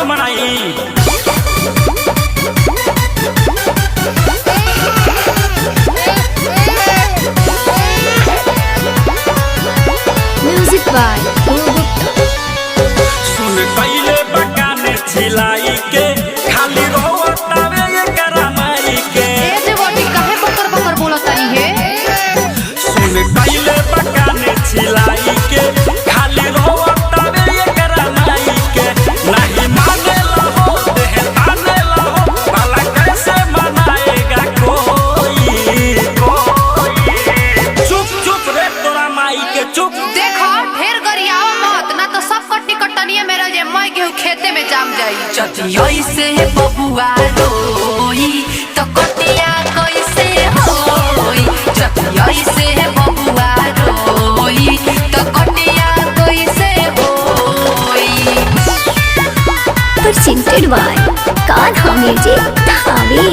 न मनाई। Music by सुन कैले बगाने छिलाई के खाली रोतावे ये करामाई के। ए देवटी काहे बकर बकर बोलतानी हे? सुन कैले बगाने छिलाई के खाली रोतावे ये करामाई के। नहीं माने लो देह ताने लो भला कैसे मनाएगा कोई। चुप चुप रे तोरा माई के चुप। देखो ढेर गरियाओ मत ना तो सब कट्टी कट्टनिए मेरा जे मैं गेहूं खेते में जाम जाई। जतियोई से बबुआ रोई तो कटिया कैसे होई। जतियोई से बबुआ रोई तो कटिया कैसे होई। presented by Kanha Music Dhabi।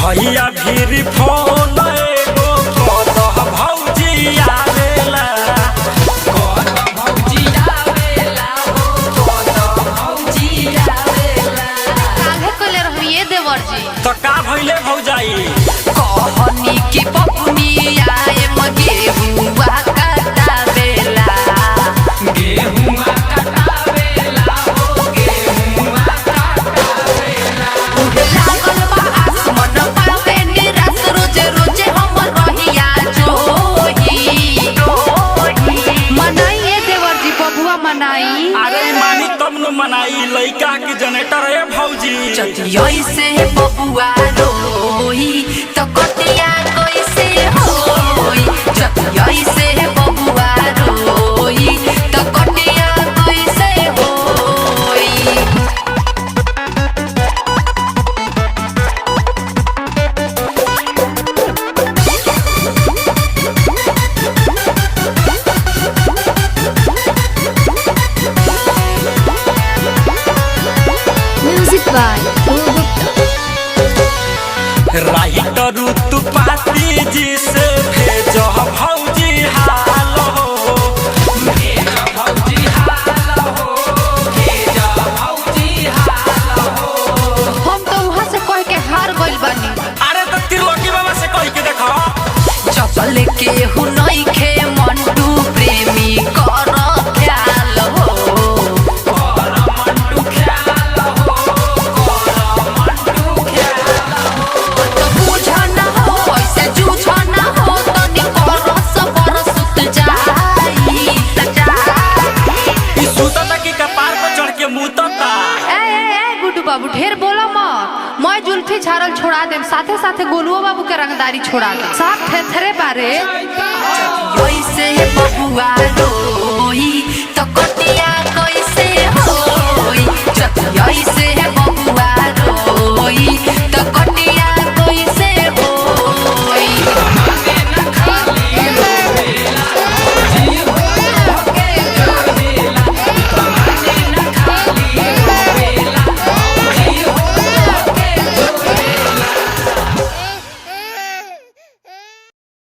भैया भीर फोन एगो कदह भौजी आवेला। काहे कइले रहबी ए देवर जी? तो का भइले भौजाई? कहनी की पपुनी आए मगे हुआ काटा बेला। गेहुआ काटा बेला हो गेहुआ काटा बेला। लागल बा आसमान पावे निराश रोजे रोजे हमर रहिया जोही। मनाई ए देवर जी बबुआ मनाई। अरे मानी तब न मनाई लइका के जनरेटर है भौजी। जतियोई से बबुआ रोई तो कटिया कैसे होई। जतियोई से बबुआ रोई तो कटिया कैसे होई। म्यूजिक बाय राइटर ऋतु पाती जी से भेज भौजी हाल हो। हम तो वहां से कह के हार गइल बानी। अरे तो त्रिलोकी बाबा से कह के देखो। चपल के हुनई खे मंटू प्रेमी कर ख्याल हो। तो बुझना हो ऐसे जूझना हो तनी करस बरसुत जाई। ई सुतता की कपार पर चढ़ के मुतता। ए गुड्डू बाबू ढेर बोला मत। मैं जुल्फी झारल छोड़ा देम साथे साथे गोलुओ बाबू के रंगदारी छोड़ा दे। साथ थेथरे बारे जतियोई से बबुआ रोई तो कटिया कैसे होई। जतियोई से बबुआ रोई तो कटिया